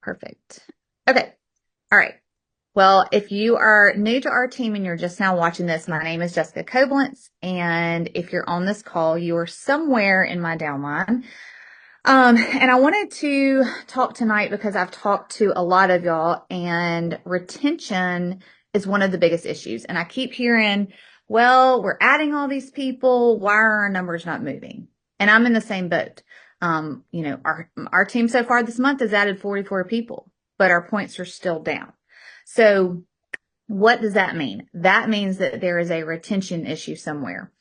Perfect. Okay. All right. Well, if you are new to our team and you're just now watching this, my name is Jessica Coblentz. And if you're on this call, you are somewhere in my downline. And I wanted to talk tonight because I've talked to a lot of y'all, and retention is one of the biggest issues. And I keep hearing, well, we're adding all these people. Why are our numbers not moving? And I'm in the same boat. Our team so far this month has added 44 people, but our points are still down. So what does that mean? That means that there is a retention issue somewhere.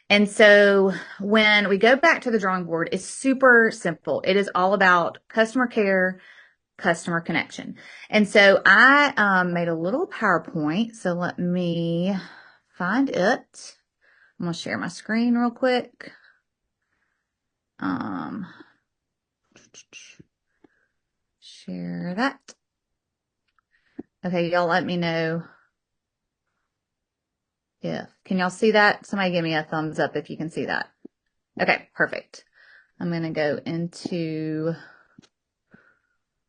And so when we go back to the drawing board, it's super simple. It is all about customer care, customer connection. And so I made a little PowerPoint. So let me find it. I'm going to share my screen real quick. Share that. Okay, y'all let me know. Yeah. Can y'all see that? Somebody give me a thumbs up if you can see that. Okay, perfect. I'm going to go into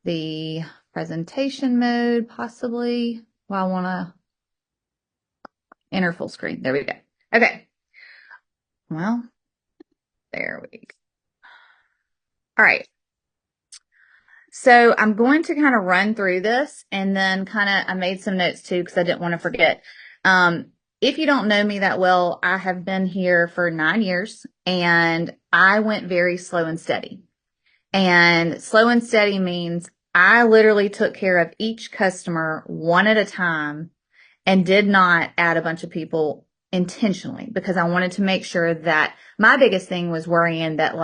the presentation mode, possibly. Well, I want to enter full screen. There we go. Okay. Well, there we go. All right. So I'm going to kind of run through this, and then I made some notes too because I didn't want to forget. If you don't know me that well, I have been here for 9 years, and I went very slow and steady. And slow and steady means I literally took care of each customer one at a time and did not add a bunch of people intentionally, because I wanted to make sure that my biggest thing was worrying that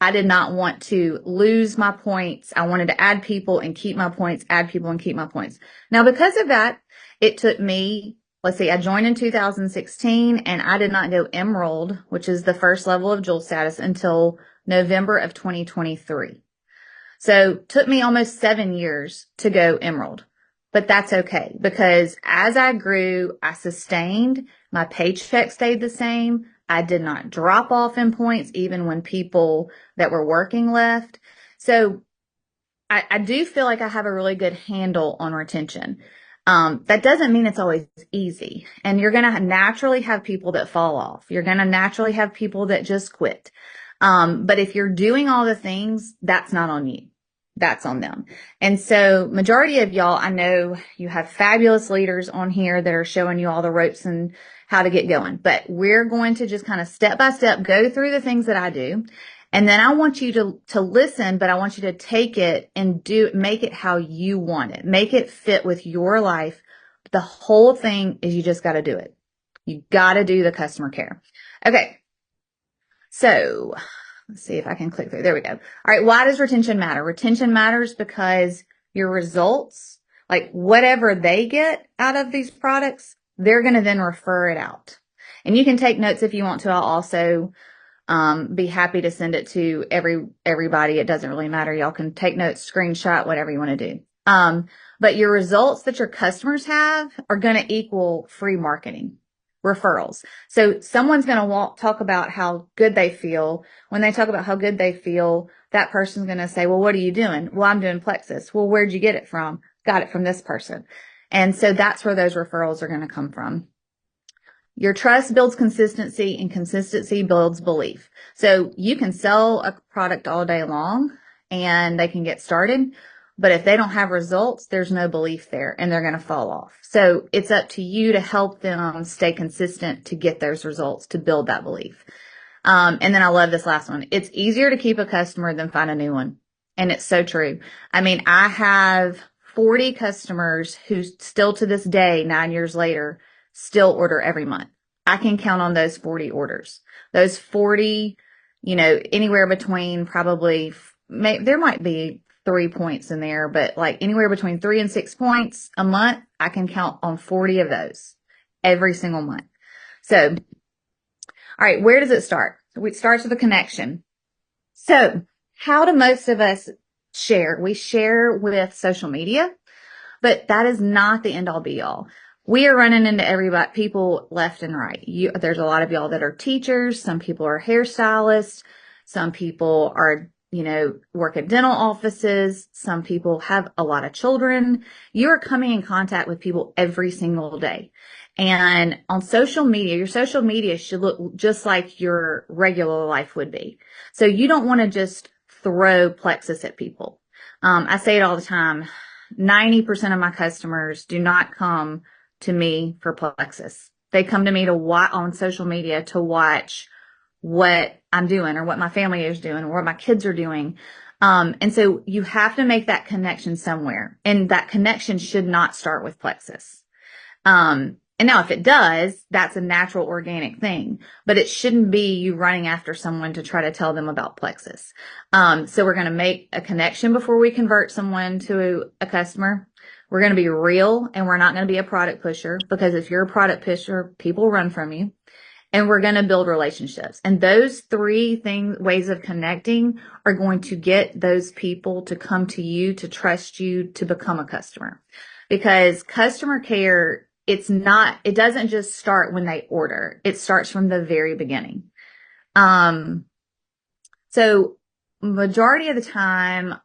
I did not want to lose my points. I wanted to add people and keep my points, add people and keep my points. Now, because of that, it took me, let's see, I joined in 2016, and I did not go Emerald, which is the first level of Jewel status, until November of 2023. So it took me almost 7 years to go Emerald, but that's okay, because as I grew, I sustained, my paycheck stayed the same. I did not drop off in points, even when people that were working left. So I do feel like I have a really good handle on retention. That doesn't mean it's always easy. And you're going to naturally have people that fall off. You're going to naturally have people that just quit. But if you're doing all the things, that's not on you. That's on them. And so majority of y'all, I know you have fabulous leaders on here that are showing you all the ropes and how to get going. But we're going to just kind of step by step go through the things that I do. And then I want you to listen, but I want you to take it and make it how you want it. Make it fit with your life. The whole thing is you just got to do it. You got to do the customer care. Okay. So let's see if I can click through. There we go. All right. Why does retention matter? Retention matters because your results, like whatever they get out of these products, they're going to then refer it out. And you can take notes if you want to. I'll also be happy to send it to everybody. It doesn't really matter. Y'all can take notes, screenshot, whatever you want to do. But your results that your customers have are going to equal free marketing, referrals. So someone's going to talk about how good they feel. When they talk about how good they feel, that person's going to say, well, what are you doing? Well, I'm doing Plexus. Well, where'd you get it from? Got it from this person. And so that's where those referrals are going to come from. Your trust builds consistency, and consistency builds belief. So you can sell a product all day long and they can get started, but if they don't have results, there's no belief there and they're going to fall off. So it's up to you to help them stay consistent to get those results, to build that belief. And then I love this last one. It's easier to keep a customer than find a new one. And it's so true. I mean, I have 40 customers who still to this day, 9 years later, still order every month. I can count on those 40 orders. Those 40, anywhere between probably, there might be 3 points in there, but like anywhere between 3 and 6 points a month, I can count on 40 of those every single month. So, all right, where does it start? It starts with a connection. So how do most of us share? We share with social media, but that is not the end all be all. We are running into people left and right. There's a lot of y'all that are teachers. Some people are hairstylists. Some people are work at dental offices. Some people have a lot of children. You are coming in contact with people every single day. And on social media, your social media should look just like your regular life would be. So you don't want to just throw Plexus at people. I say it all the time. 90% of my customers do not come to me for Plexus. They come to me to watch on social media to watch what I'm doing or what my family is doing or what my kids are doing. And so you have to make that connection somewhere. And that connection should not start with Plexus. And now if it does, that's a natural organic thing, but it shouldn't be you running after someone to try to tell them about Plexus. So we're going to make a connection before we convert someone to a customer. We're going to be real, and we're not going to be a product pusher, because if you're a product pusher, people run from you. And we're going to build relationships. And those three ways of connecting are going to get those people to come to you, to trust you, to become a customer. Because customer care, it doesn't just start when they order. It starts from the very beginning. So majority of the time,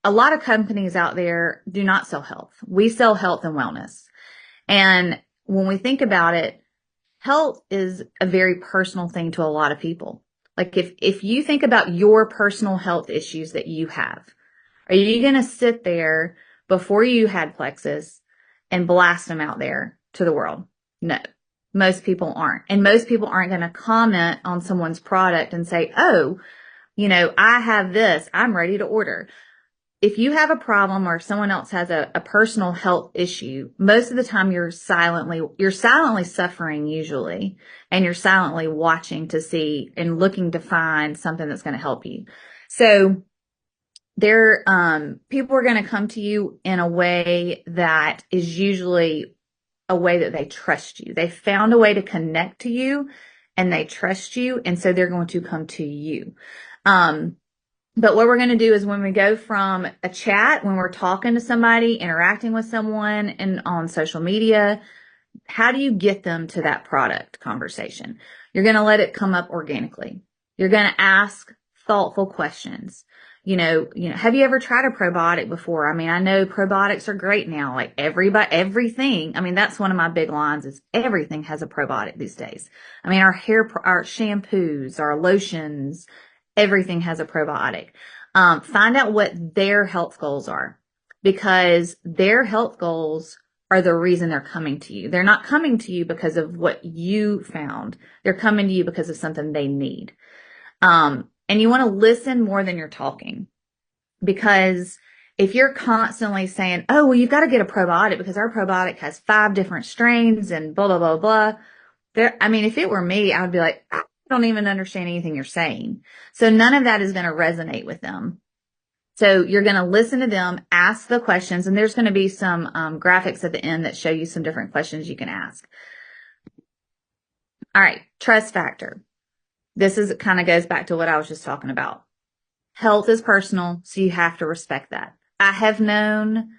a lot of companies out there do not sell health. We sell health and wellness. And when we think about it, health is a very personal thing to a lot of people. Like if you think about your personal health issues that you have, are you going to sit there before you had Plexus and blast them out there to the world? No, most people aren't. And most people aren't going to comment on someone's product and say, oh, I have this, I'm ready to order. If you have a problem or if someone else has a personal health issue, most of the time you're silently suffering usually, and you're silently watching to see and looking to find something that's going to help you. So people are going to come to you in a way that is usually a way that they trust you. They found a way to connect to you and they trust you. And so they're going to come to you. But what we're going to do is when we go from a chat, when we're talking to somebody, interacting with someone and on social media, how do you get them to that product conversation? You're going to let it come up organically. You're going to ask thoughtful questions. Have you ever tried a probiotic before? I mean, I know probiotics are great now. Like everything. I mean, that's one of my big lines is everything has a probiotic these days. I mean, our shampoos, our lotions, everything has a probiotic. Find out what their health goals are, because their health goals are the reason they're coming to you. They're not coming to you because of what you found. They're coming to you because of something they need. And you want to listen more than you're talking, because if you're constantly saying, oh, well, you've got to get a probiotic because our probiotic has 5 different strains and blah, blah, blah, blah. If it were me, I would be like, I don't even understand anything you're saying. So none of that is going to resonate with them. So you're going to listen to them, ask the questions, and there's going to be some graphics at the end that show you some different questions you can ask. All right, trust factor. This kind of goes back to what I was just talking about. Health is personal, so you have to respect that. I have known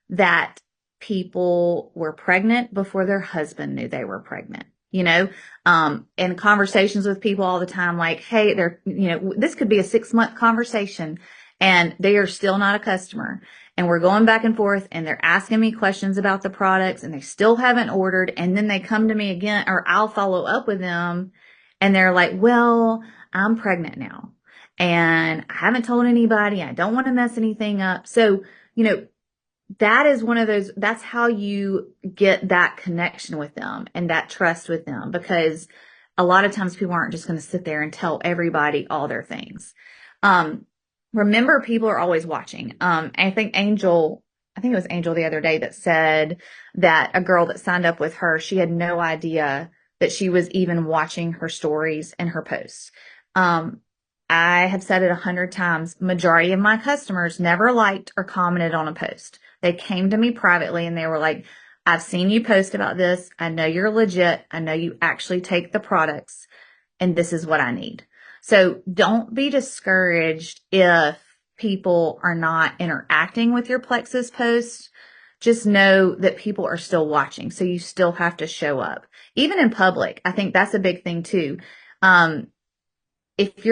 that people were pregnant before their husband knew they were pregnant. In conversations with people all the time, like, hey, this could be a 6-month conversation and they are still not a customer. And we're going back and forth and they're asking me questions about the products and they still haven't ordered. And then they come to me again, or I'll follow up with them and they're like, well, I'm pregnant now and I haven't told anybody. I don't want to mess anything up. So, that is one of those, that's how you get that connection with them and that trust with them, because a lot of times people aren't just going to sit there and tell everybody all their things. Remember, people are always watching. I think it was Angel the other day that said that a girl that signed up with her, she had no idea that she was even watching her stories and her posts. I have said it 100 times. Majority of my customers never liked or commented on a post. They came to me privately and they were like, I've seen you post about this. I know you're legit. I know you actually take the products and this is what I need. So don't be discouraged if people are not interacting with your Plexus posts. Just know that people are still watching. So you still have to show up. Even in public, I think that's a big thing too. if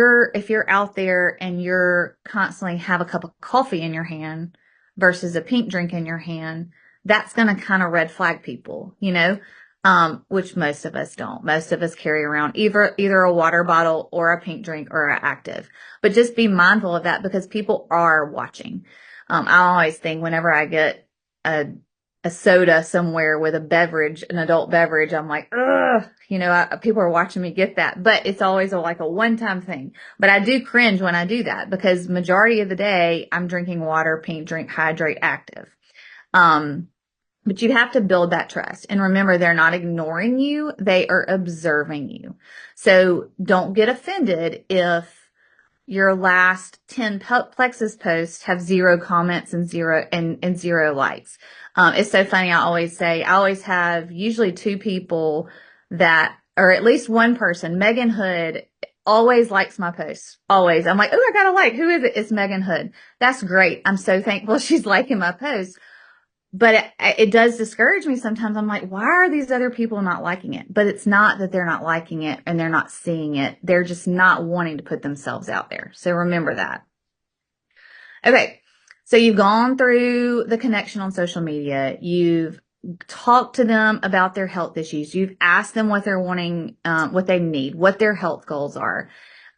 you're out there and you're constantly have a cup of coffee in your hand versus a pink drink in your hand, that's going to kind of red flag people, which most of us don't. Most of us carry around either a water bottle or a pink drink or an active. But just be mindful of that because people are watching. I always think whenever I get a soda somewhere with a beverage, an adult beverage, I'm like, ugh, people are watching me get that, but it's always like a one-time thing. But I do cringe when I do that because majority of the day I'm drinking water, pink drink, hydrate, active. But you have to build that trust. And remember, they're not ignoring you. They are observing you. So don't get offended if your last 10 Plexus posts have 0 comments and zero likes. It's so funny. I always have usually 2 people or at least one person. Megan Hood always likes my posts. Always. I'm like, oh, I got a like. Who is it? It's Megan Hood. That's great. I'm so thankful she's liking my posts. But it does discourage me sometimes. I'm like, why are these other people not liking it? But it's not that they're not liking it and they're not seeing it. They're just not wanting to put themselves out there. So remember that. Okay. So you've gone through the connection on social media. You've talked to them about their health issues. You've asked them what they're wanting, what they need, what their health goals are.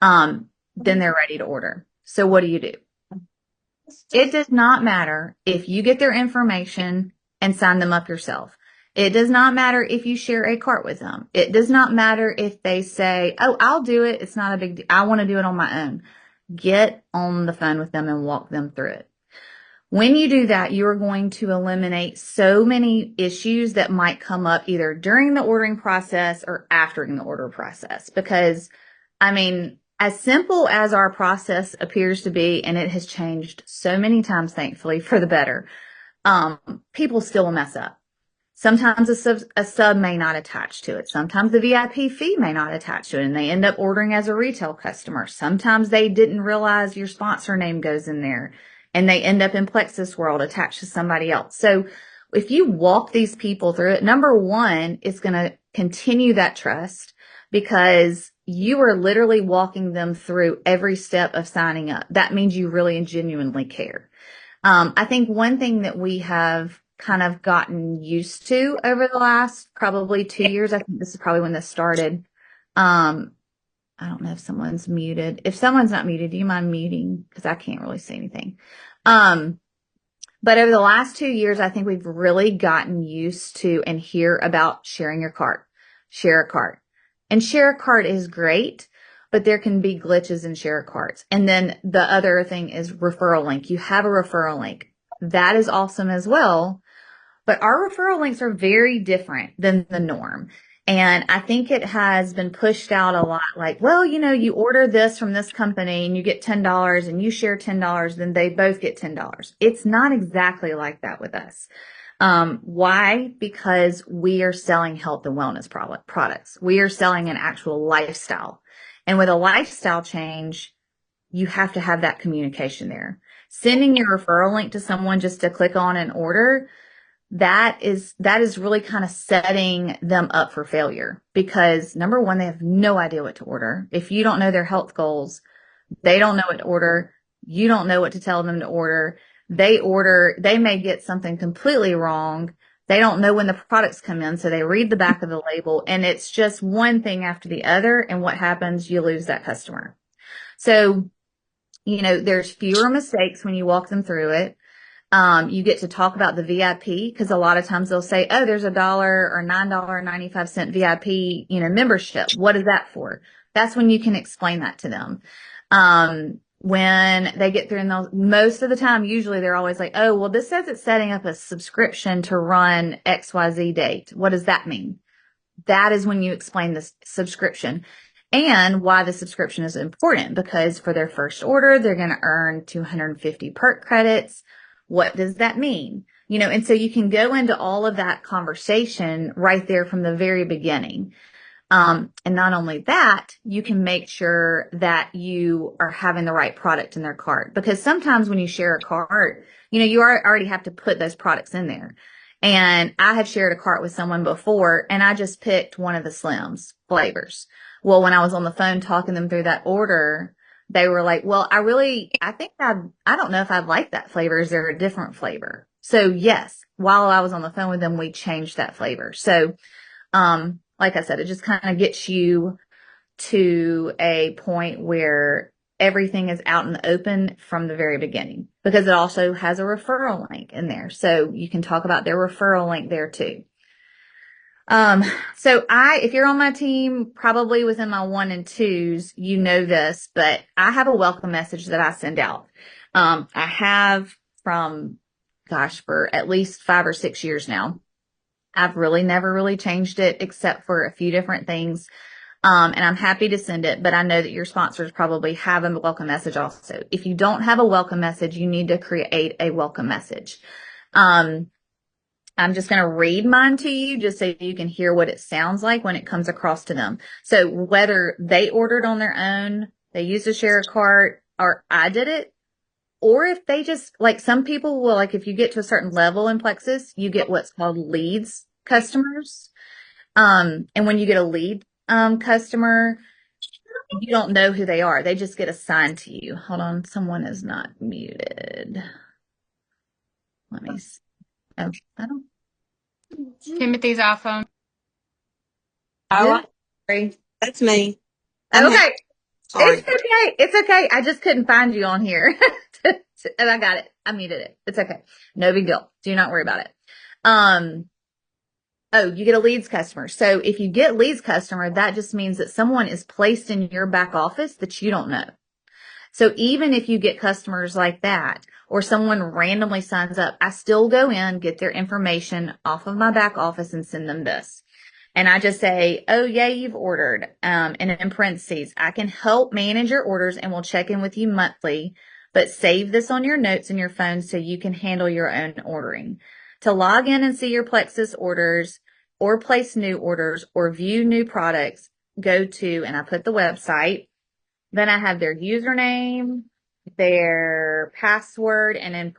Then they're ready to order. So what do? It does not matter if you get their information and sign them up yourself. It does not matter if you share a cart with them. It does not matter if they say, oh, I'll do it. It's not a big deal. I want to do it on my own. Get on the phone with them and walk them through it. When you do that, you are going to eliminate so many issues that might come up either during the ordering process or after the order process. Because, as simple as our process appears to be, and it has changed so many times, thankfully, for the better, people still will mess up. Sometimes a sub may not attach to it. Sometimes the VIP fee may not attach to it, and they end up ordering as a retail customer. Sometimes they didn't realize your sponsor name goes in there, and they end up in Plexus World attached to somebody else. So if you walk these people through it, number one, it's going to continue that trust because you are literally walking them through every step of signing up. That means you really and genuinely care. I think one thing that we have kind of gotten used to over the last probably 2 years, I think this is probably when this started. I don't know if someone's muted. If someone's not muted, do you mind muting? Because I can't really see anything. But over the last 2 years, I think we've really gotten used to and hear about sharing your cart. Share a cart. And share a cart is great, but there can be glitches in share a carts. And then the other thing is referral link. You have a referral link. That is awesome as well. But our referral links are very different than the norm. And I think it has been pushed out a lot like, well, you order this from this company and you get $10 and you share $10, then they both get $10. It's not exactly like that with us. Why? Because we are selling health and wellness products. We are selling an actual lifestyle. And with a lifestyle change, you have to have that communication there. Sending your referral link to someone just to click on and order, that is really kind of setting them up for failure because number one, they have no idea what to order. If you don't know their health goals, they don't know what to order. You don't know what to tell them to order. They may get something completely wrong. They don't know when the products come in, so they read the back of the label, and it's just one thing after the other, and what happens? You lose that customer. So, there's fewer mistakes when you walk them through it. You get to talk about the VIP because a lot of times they'll say, oh, there's $1 or $9.95 VIP, membership. What is that for? That's when you can explain that to them. When they get through, and most of the time, usually they're always like, oh, well, this says it's setting up a subscription to run XYZ date. What does that mean? That is when you explain the subscription and why the subscription is important because for their first order, they're going to earn 250 perk credits. What does that mean? And so you can go into all of that conversation right there from the very beginning. And not only that, you can make sure that you are having the right product in their cart because sometimes when you share a cart, you already have to put those products in there. And I have shared a cart with someone before and I just picked one of the Slims flavors. Well, when I was on the phone talking them through that order, they were like, well, I think I don't know if I'd like that flavor. Is there a different flavor? So yes, while I was on the phone with them, we changed that flavor. So, like I said, it just kind of gets you to a point where everything is out in the open from the very beginning, because it also has a referral link in there. So you can talk about their referral link there too. So if you're on my team, probably within my 1 and 2s, you know this, but I have a welcome message that I send out. I have for at least 5 or 6 years now. I've really never really changed it except for a few different things. And I'm happy to send it, but I know that your sponsors probably have a welcome message also. If you don't have a welcome message, you need to create a welcome message. I'm just going to read mine to you just so you can hear what it sounds like when it comes across to them. So whether they ordered on their own, they used a share cart, or I did it, or if they just, like some people will, like if you get to a certain level in Plexus, you get what's called leads customers. And when you get a lead customer, you don't know who they are. They just get assigned to you. Hold on. Someone is not muted. Let me see. Oh, I don't. Timothy's iPhone. Oh, Sorry. that's me. Okay. Sorry. It's okay. It's okay. I just couldn't find you on here. And I got it. I muted it. It's okay. No big deal. Do not worry about it. Oh, you get a leads customer. So if you get leads customer, that just means that someone is placed in your back office that you don't know. So even if you get customers like that, or someone randomly signs up, I still go in, get their information off of my back office and send them this. And I just say, oh, yeah, you've ordered. And in parentheses, I can help manage your orders and we'll check in with you monthly, but save this on your notes in your phone so you can handle your own ordering. To log in and see your Plexus orders or place new orders or view new products, go to, and I put the website. Then I have their username, their password, and then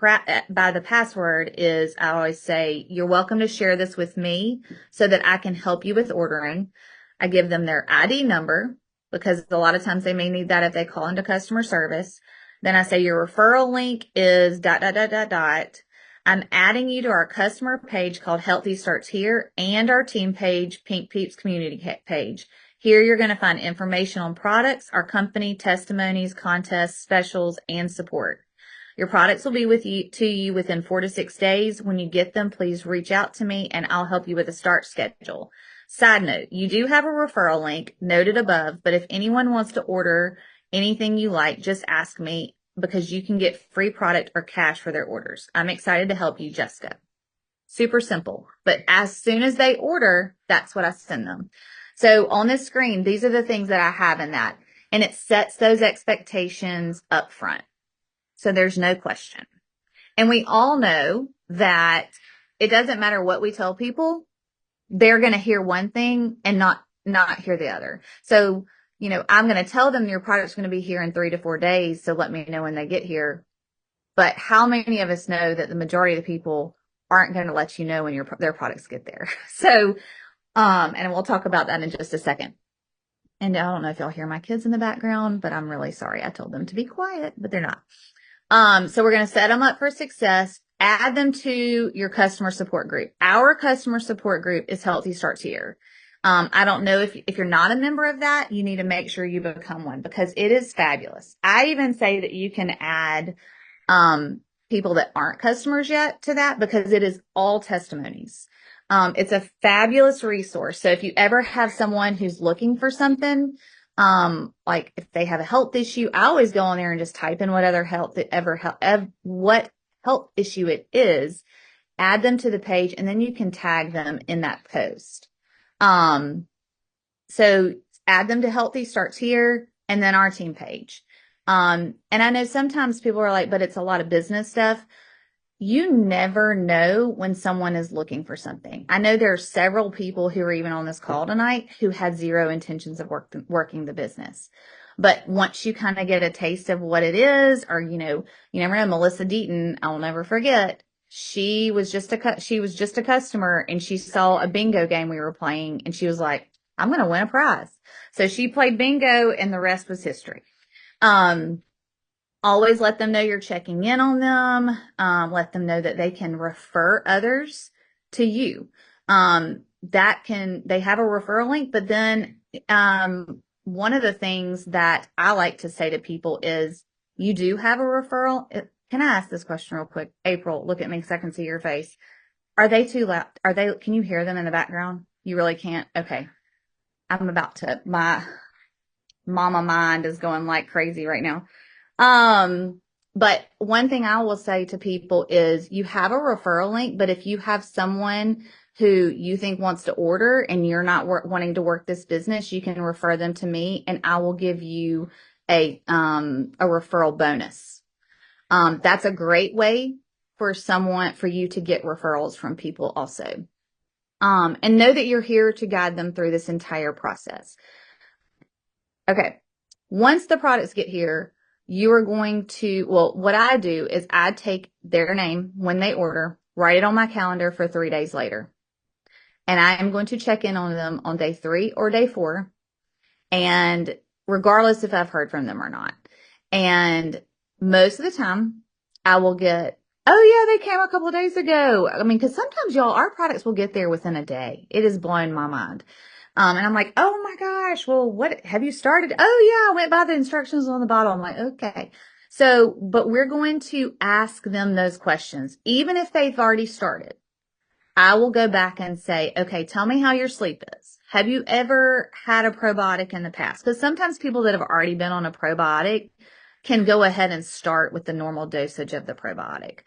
by the password is, I always say, you're welcome to share this with me so that I can help you with ordering. I give them their ID number because a lot of times they may need that if they call into customer service. Then I say your referral link is ... I'm adding you to our customer page called Healthy Starts Here and our team page, Pink Peeps community page. Here you're going to find information on products, our company, testimonies, contests, specials, and support. Your products will be to you within 4 to 6 days. When you get them, please reach out to me and I'll help you with a start schedule. Side note, you do have a referral link noted above, but if anyone wants to order anything you like, just ask me because you can get free product or cash for their orders. I'm excited to help you, Jessica. Super simple. But as soon as they order, that's what I send them. So on this screen, these are the things that I have in that. And it sets those expectations up front. So there's no question. And we all know that it doesn't matter what we tell people, they're going to hear one thing and not hear the other. So, I'm going to tell them your product's going to be here in 3 to 4 days. So let me know when they get here. But how many of us know that the majority of the people aren't going to let you know when their products get there? So, and we'll talk about that in just a second. And I don't know if y'all hear my kids in the background, but I'm really sorry. I told them to be quiet, but they're not. So we're going to set them up for success, add them to your customer support group. Our customer support group is Healthy Starts Here. I don't know if you're not a member of that, you need to make sure you become one because it is fabulous. I even say that you can add, people that aren't customers yet to that because it is all testimonies. It's a fabulous resource. So if you ever have someone who's looking for something, like if they have a health issue, I always go on there and just type in what what health issue it is, add them to the page, and then you can tag them in that post. So add them to Healthy Starts Here and then our team page. And I know sometimes people are like, but it's a lot of business stuff. You never know when someone is looking for something. I know there are several people who are even on this call tonight who had zero intentions of working the business. But once you kind of get a taste of what it is, or, you never know, Melissa Deaton, I'll never forget. She was just a customer and she saw a bingo game we were playing and she was like, I'm going to win a prize. So she played bingo and the rest was history. Always let them know you're checking in on them. Let them know that they can refer others to you. They have a referral link, but then, one of the things that I like to say to people is you do have a referral. Can I ask this question real quick? April, look at me so I can see your face. Are they too loud? Can you hear them in the background? You really can't? Okay. My mama mind is going like crazy right now. But one thing I will say to people is you have a referral link, but if you have someone who you think wants to order and you're not wanting to work this business, you can refer them to me and I will give you a referral bonus. That's a great way for you to get referrals from people also. And know that you're here to guide them through this entire process. Okay. Once the products get here, you are going to, what I do is I take their name when they order, write it on my calendar for 3 days later. And I am going to check in on them on day 3 or day 4. And regardless if I've heard from them or not. And most of the time I will get, oh yeah, they came a couple of days ago. I mean, cause sometimes our products will get there within a day. It has blown my mind. And I'm like, oh my gosh, well, what have you started? Oh yeah, I went by the instructions on the bottle. I'm like, okay. So, but we're going to ask them those questions, even if they've already started. I will go back and say, okay, tell me how your sleep is. Have you ever had a probiotic in the past? Because sometimes people that have already been on a probiotic can go ahead and start with the normal dosage of the probiotic.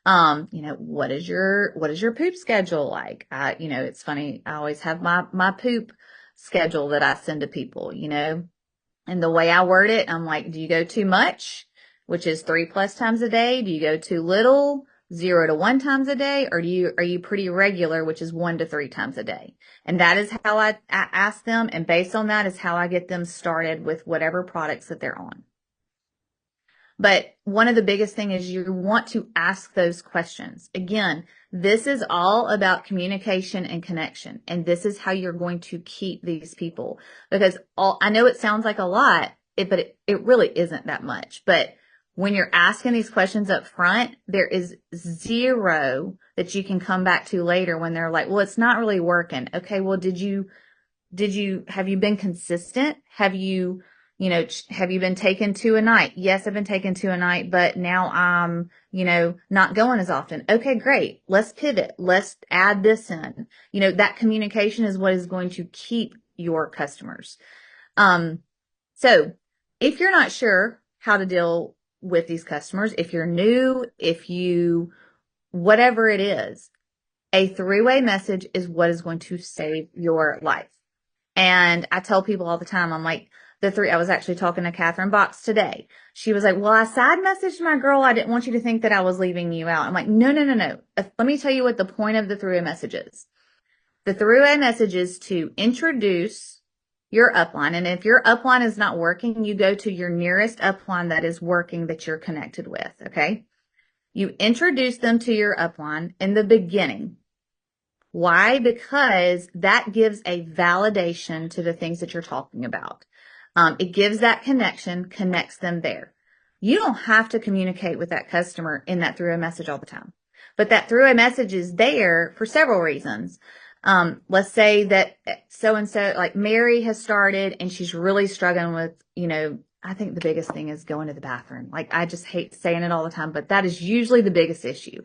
What is your poop schedule like? It's funny. I always have my poop schedule that I send to people, and the way I word it, I'm like, do you go too much, which is 3+ times a day? Do you go too little, 0 to 1 times a day? Or are you pretty regular, which is 1 to 3 times a day? And that is how I ask them. And based on that is how I get them started with whatever products that they're on. But one of the biggest thing is you want to ask those questions. Again, this is all about communication and connection. And this is how you're going to keep these people, because I know it sounds like a lot, but it really isn't that much. But when you're asking these questions up front, there is 0 that you can come back to later when they're like, well, it's not really working. Okay. Well, have you been consistent? Have you been taken to a night? Yes, I've been taken to a night, but now I'm, not going as often. Okay, great. Let's pivot. Let's add this in. That communication is what is going to keep your customers. So if you're not sure how to deal with these customers, if you're new, whatever it is, a 3-way message is what is going to save your life. And I tell people all the time, I'm like, I was actually talking to Catherine Box today. She was like, well, I side messaged my girl. I didn't want you to think that I was leaving you out. I'm like, no. Let me tell you what the point of the 3-way message is. The 3-way message is to introduce your upline. And if your upline is not working, you go to your nearest upline that is working that you're connected with. Okay. You introduce them to your upline in the beginning. Why? Because that gives a validation to the things that you're talking about. It gives that connection, connects them there. You don't have to communicate with that customer in that 3-way message all the time, but that 3-way message is there for several reasons. Let's say that so-and-so, like Mary has started and she's really struggling with, I think the biggest thing is going to the bathroom. Like, I just hate saying it all the time, but that is usually the biggest issue.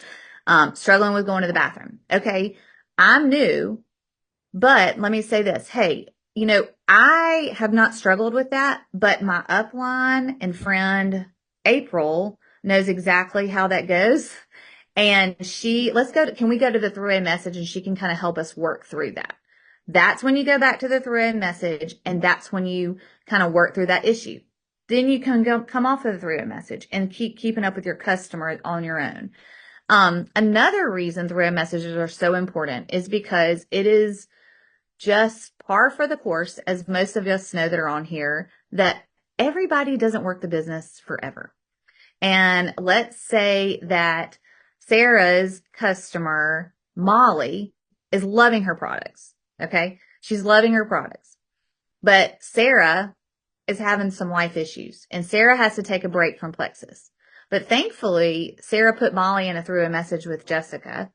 Struggling with going to the bathroom. Okay. I'm new, but let me say this. Hey, I have not struggled with that, but my upline and friend April knows exactly how that goes. And can we go to the 3-way message and she can kind of help us work through that. That's when you go back to the 3-way message and that's when you kind of work through that issue. Then you can come off of the 3-way message and keeping up with your customer on your own. Another reason 3-way messages are so important is because it is just par for the course, as most of us know that are on here, that everybody doesn't work the business forever. And let's say that Sarah's customer, Molly, is loving her products. Okay. She's loving her products. But Sarah is having some life issues, and Sarah has to take a break from Plexus. But thankfully, Sarah put Molly in through a message with Jessica,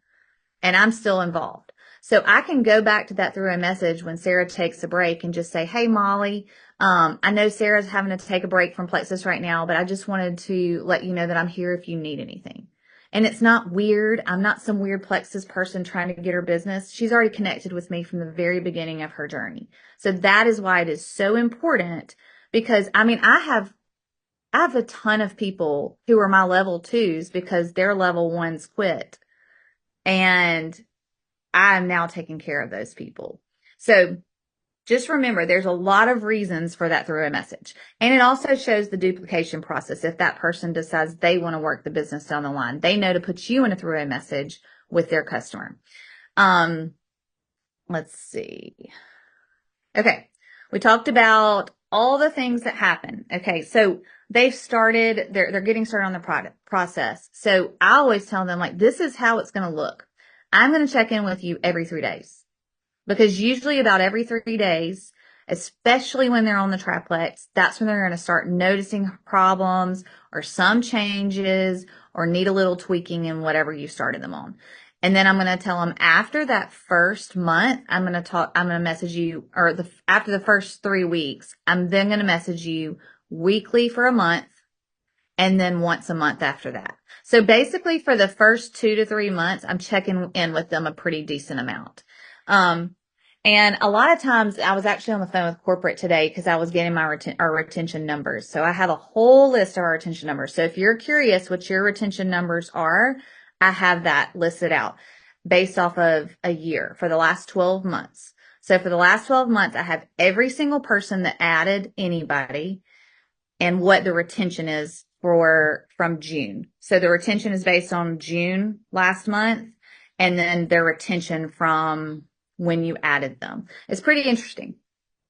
and I'm still involved. So I can go back to that through a message when Sarah takes a break and just say, hey, Molly, I know Sarah's having to take a break from Plexus right now, but I just wanted to let you know that I'm here if you need anything. And it's not weird. I'm not some weird Plexus person trying to get her business. She's already connected with me from the very beginning of her journey. So that is why it is so important, because I mean, I have a ton of people who are my level 2s because their level 1s quit. And I'm now taking care of those people. So just remember, there's a lot of reasons for that through a message. And it also shows the duplication process. If that person decides they want to work the business down the line, they know to put you in a through a message with their customer. Let's see. Okay. We talked about all the things that happen. Okay. So they've started, they're getting started on the product process. So I always tell them, like, this is how it's going to look. I'm going to check in with you every 3 days, because usually about every 3 days, especially when they're on the triplex, that's when they're going to start noticing problems or some changes or need a little tweaking in whatever you started them on. And then I'm going to tell them after that first month, I'm going to message you, or after the first 3 weeks, I'm then going to message you weekly for a month, and then once a month after that. So basically for the first 2 to 3 months, I'm checking in with them a pretty decent amount. And a lot of times I was actually on the phone with corporate today because I was getting our retention numbers. So I have a whole list of our retention numbers. So if you're curious what your retention numbers are, I have that listed out based off of a year for the last 12 months. So for the last 12 months, I have every single person that added anybody and what the retention is from June. So the retention is based on June last month, and then their retention from when you added them. It's pretty interesting.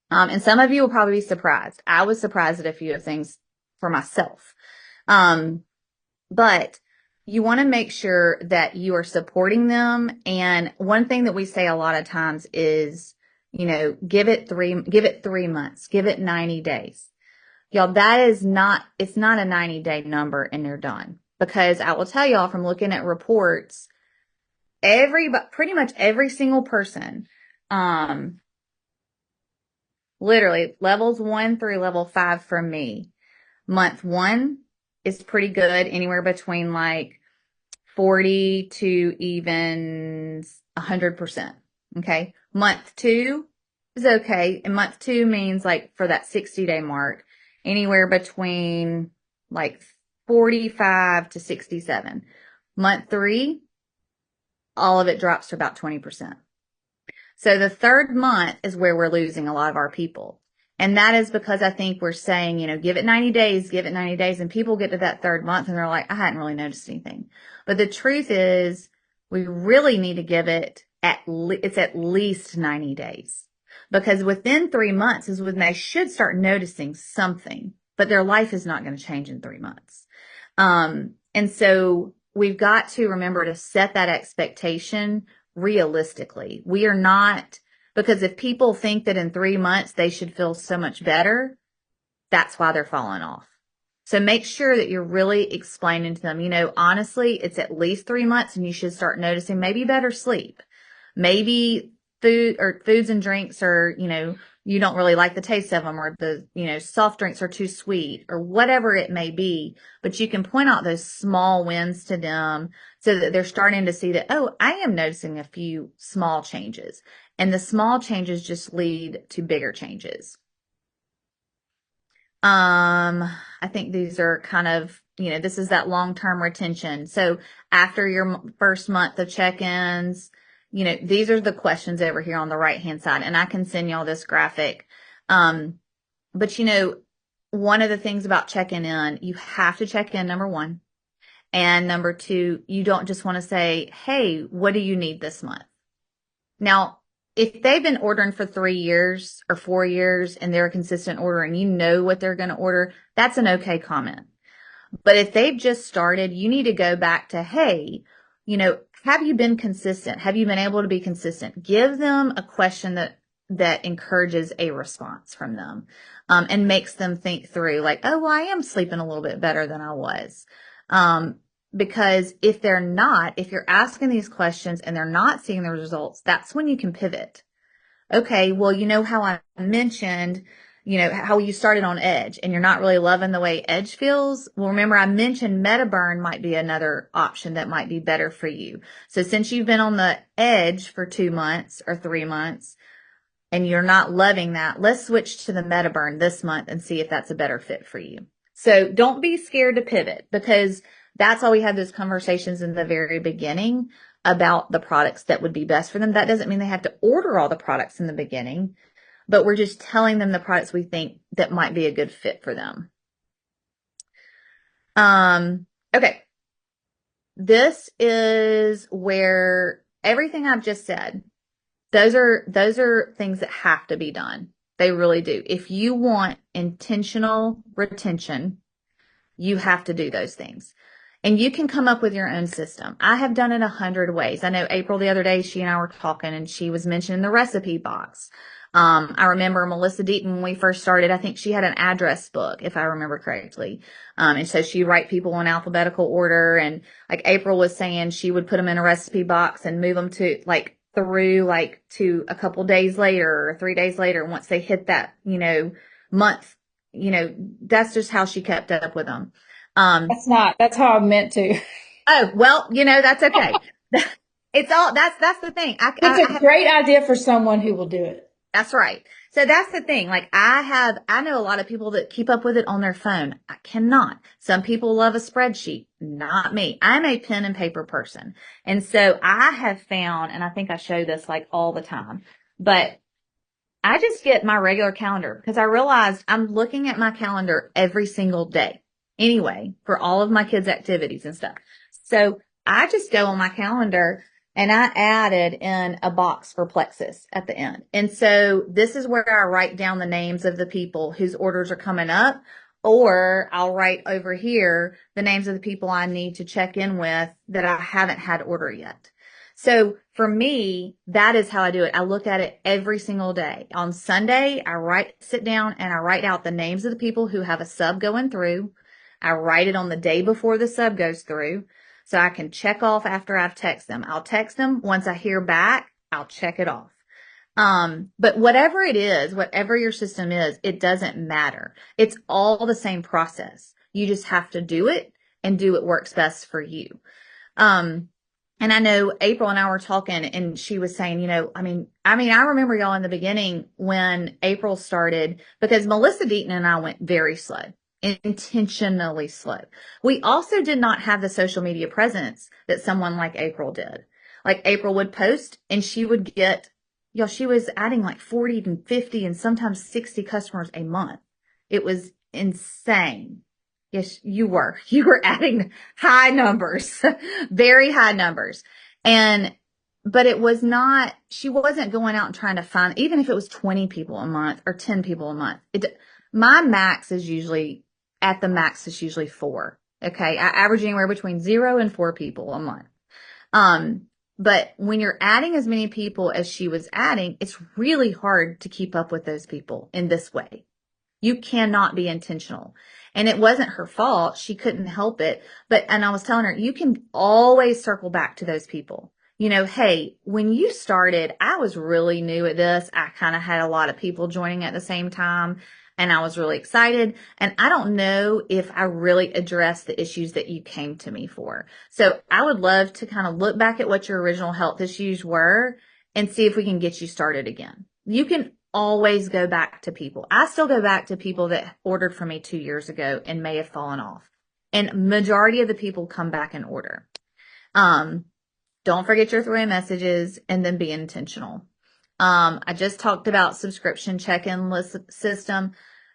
And some of you will probably be surprised. I was surprised at a few of things for myself. But you want to make sure that you are supporting them. And one thing that we say a lot of times is, give it 3 months, give it 90 days. Y'all, it's not a 90-day number and they're done. Because I will tell y'all from looking at reports, pretty much every single person, literally levels 1 through level 5 for me, month 1 is pretty good, anywhere between like 40 to even 100%. Okay. Month 2 is okay. And month 2 means, like, for that 60-day mark, anywhere between like 45 to 67. Month 3, all of it drops to about 20%. So the 3rd month is where we're losing a lot of our people. And that is because I think we're saying, give it 90 days, give it 90 days. And people get to that 3rd month and they're like, I hadn't really noticed anything. But the truth is, we really need to give it it's at least 90 days. Because within 3 months is when they should start noticing something, but their life is not going to change in 3 months. And so we've got to remember to set that expectation realistically. We are not, because if people think that in 3 months they should feel so much better, that's why they're falling off. So make sure that you're really explaining to them, honestly, it's at least 3 months and you should start noticing maybe better sleep. Maybe foods and drinks are, you don't really like the taste of them, or the, soft drinks are too sweet, or whatever it may be. But you can point out those small wins to them so that they're starting to see that, oh, I am noticing a few small changes. And the small changes just lead to bigger changes. I think these are kind of, this is that long-term retention. So after your first month of check-ins, these are the questions over here on the right-hand side, and I can send y'all this graphic. But one of the things about checking in, you have to check in, number 1. And number 2, you don't just want to say, hey, what do you need this month? Now, if they've been ordering for 3 years or 4 years and they're a consistent order and you know what they're going to order, that's an okay comment. But if they've just started, you need to go back to, hey, have you been consistent? Have you been able to be consistent? Give them a question that encourages a response from them, and makes them think through like, oh, well, I am sleeping a little bit better than I was. Because if you're asking these questions and they're not seeing the results, that's when you can pivot. Okay, well, you know how I mentioned, how you started on Edge and you're not really loving the way Edge feels? Well, remember I mentioned MetaBurn might be another option that might be better for you. So since you've been on the Edge for 2 months or 3 months and you're not loving that, let's switch to the MetaBurn this month and see if that's a better fit for you. So don't be scared to pivot, because that's why we had those conversations in the very beginning about the products that would be best for them. That doesn't mean they have to order all the products in the beginning, but we're just telling them the products we think that might be a good fit for them. Okay. This is where everything I've just said, those are things that have to be done. They really do. If you want intentional retention, you have to do those things. And you can come up with your own system. I have done it 100 ways. I know April the other day, she and I were talking and she was mentioning the recipe box. I remember Melissa Deaton, when we first started, I think she had an address book, if I remember correctly. And so she'd write people in alphabetical order. And like April was saying, she would put them in a recipe box and move them to to a couple days later or 3 days later. Once they hit that, month, that's just how she kept up with them. That's how I meant to. Oh, well, that's okay. That's the thing. It's a great idea for someone who will do it. That's right. So that's the thing. Like I know a lot of people that keep up with it on their phone. I cannot. Some people love a spreadsheet. Not me. I'm a pen and paper person. And so I have found, and I think I show this like all the time, but I just get my regular calendar because I realized I'm looking at my calendar every single day anyway for all of my kids' activities and stuff. So I just go on my calendar and I added in a box for Plexus at the end. And so this is where I write down the names of the people whose orders are coming up, or I'll write over here the names of the people I need to check in with that I haven't had order yet. So for me, that is how I do it. I look at it every single day. On Sunday, sit down and I write out the names of the people who have a sub going through. I write it on the day before the sub goes through so I can check off after I've texted them. I'll text them. Once I hear back, I'll check it off. But whatever it is, whatever your system is, it doesn't matter. It's all the same process. You just have to do it and do what works best for you. And I know April and I were talking and she was saying, I remember y'all in the beginning when April started, because Melissa Deaton and I went very slow, intentionally slow. We also did not have the social media presence that someone like April did. Like April would post and she would get, she was adding like 40 and 50 and sometimes 60 customers a month. It was insane. Yes, you were adding high numbers, very high numbers. But it was not, she wasn't going out and trying to find, even if it was 20 people a month or 10 people a month. My max is usually 4. Okay. I average anywhere between 0 and 4 people a month. But when you're adding as many people as she was adding, it's really hard to keep up with those people in this way. You cannot be intentional. And it wasn't her fault. She couldn't help it. And I was telling her, you can always circle back to those people. Hey, when you started, I was really new at this. I kind of had a lot of people joining at the same time and I was really excited. And I don't know if I really addressed the issues that you came to me for. So I would love to kind of look back at what your original health issues were and see if we can get you started again. You can always go back to people. I still go back to people that ordered from me 2 years ago and may have fallen off. And majority of the people come back and order. Don't forget your 3 messages and then be intentional. I just talked about subscription check-in list system.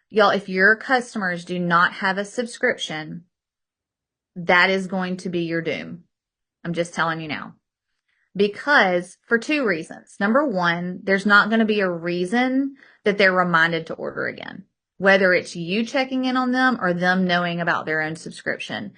Y'all, if your customers do not have a subscription, that is going to be your doom. I'm just telling you now. Because for 2 reasons. Number 1, there's not going to be a reason that they're reminded to order again, whether it's you checking in on them or them knowing about their own subscription.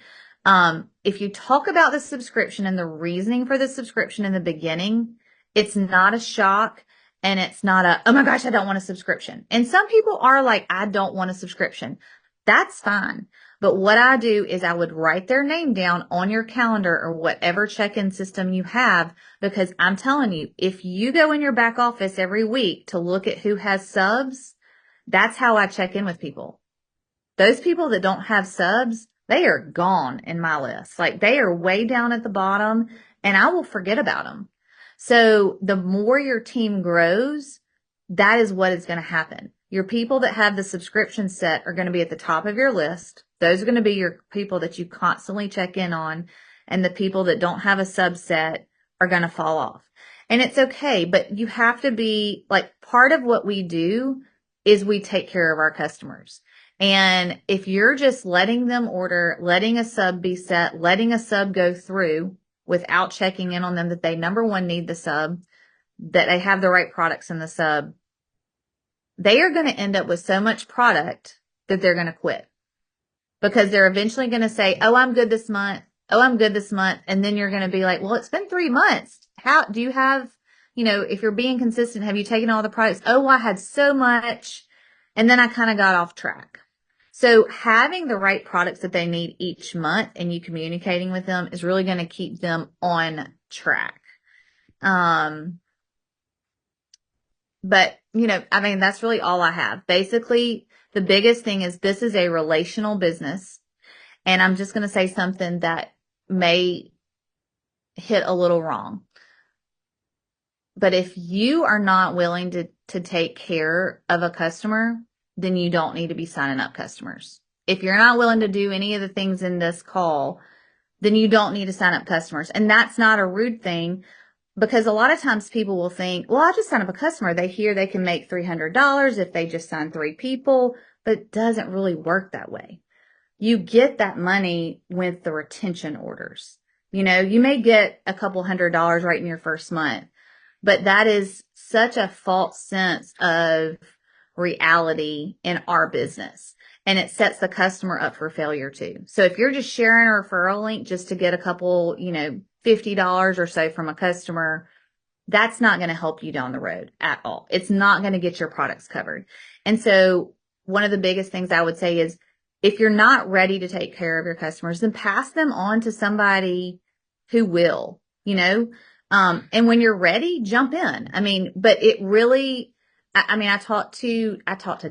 If you talk about the subscription and the reasoning for the subscription in the beginning, it's not a shock and it's not oh my gosh, I don't want a subscription. And some people are like, I don't want a subscription. That's fine. But what I do is I would write their name down on your calendar or whatever check-in system you have, because I'm telling you, if you go in your back office every week to look at who has subs, that's how I check in with people. Those people that don't have subs, they are gone in my list. Like, they are way down at the bottom, and I will forget about them. So the more your team grows, that is what is going to happen. Your people that have the subscription set are going to be at the top of your list. Those are going to be your people that you constantly check in on. And the people that don't have a subset are going to fall off. And it's okay, but you have to be like, part of what we do is we take care of our customers. And if you're just letting them order, letting a sub be set, letting a sub go through without checking in on them, that they, number one, need the sub, that they have the right products in the sub, they are going to end up with so much product that they're going to quit, because they're eventually going to say, oh, I'm good this month. Oh, I'm good this month. And then you're going to be like, well, it's been 3 months. How do you have, if you're being consistent, have you taken all the products? Oh, I had so much. And then I kind of got off track. So having the right products that they need each month and you communicating with them is really going to keep them on track. But, that's really all I have. Basically, the biggest thing is this is a relational business. And I'm just going to say something that may hit a little wrong. But if you are not willing to take care of a customer, then you don't need to be signing up customers. If you're not willing to do any of the things in this call, then you don't need to sign up customers. And that's not a rude thing, because a lot of times people will think, well, I'll just sign up a customer. They hear they can make $300 if they just sign 3 people, but it doesn't really work that way. You get that money with the retention orders. You may get a couple $100 right in your first month, but that is such a false sense of reality in our business. And it sets the customer up for failure too. So if you're just sharing a referral link just to get a couple, $50 or so from a customer, that's not going to help you down the road at all. It's not going to get your products covered. And so one of the biggest things I would say is, if you're not ready to take care of your customers, then pass them on to somebody who will, and when you're ready, jump in. But it really, I talk to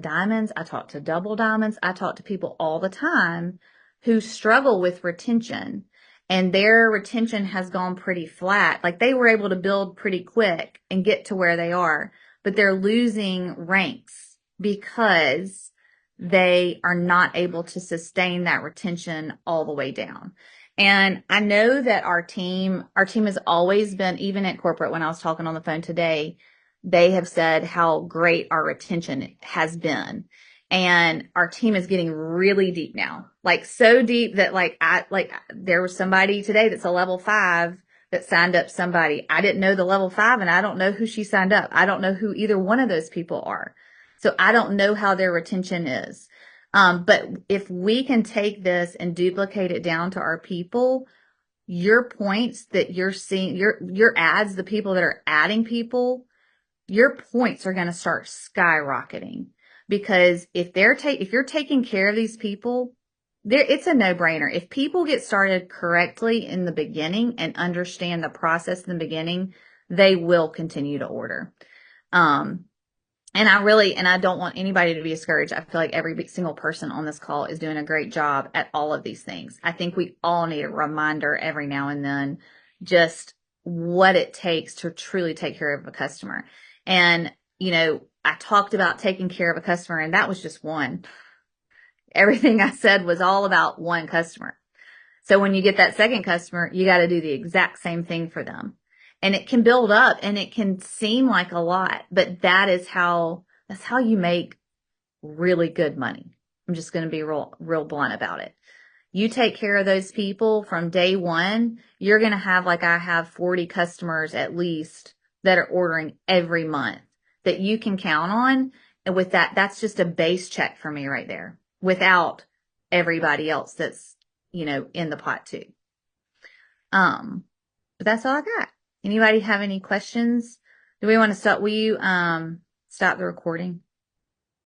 diamonds, I talk to double diamonds, I talk to people all the time who struggle with retention, and their retention has gone pretty flat. Like, they were able to build pretty quick and get to where they are, but they're losing ranks because they are not able to sustain that retention all the way down. And I know that our team has always been, even at corporate, when I was talking on the phone today, they have said how great our retention has been. And our team is getting really deep now, like so deep that there was somebody today that's a level 5 that signed up somebody. I didn't know the level 5, and I don't know who she signed up. I don't know who either one of those people are. So I don't know how their retention is. But if we can take this and duplicate it down to our people, your points that you're seeing, your ads, the people that are adding people, your points are going to start skyrocketing, because if you're taking care of these people, it's a no-brainer. If people get started correctly in the beginning and understand the process in the beginning, they will continue to order. And I don't want anybody to be discouraged. I feel like every single person on this call is doing a great job at all of these things. I think we all need a reminder every now and then, just what it takes to truly take care of a customer. And, I talked about taking care of a customer, and that was just one. Everything I said was all about one customer. So when you get that second customer, you got to do the exact same thing for them. And it can build up, and it can seem like a lot, but that's how you make really good money. I'm just going to be real blunt about it. You take care of those people from day one, you're going to have, like I have, 40 customers at least that are ordering every month that you can count on. And with that, that's just a base check for me right there, without everybody else that's, in the pot too. But that's all I got. Anybody have any questions Do we want to stop? Will you stop the recording?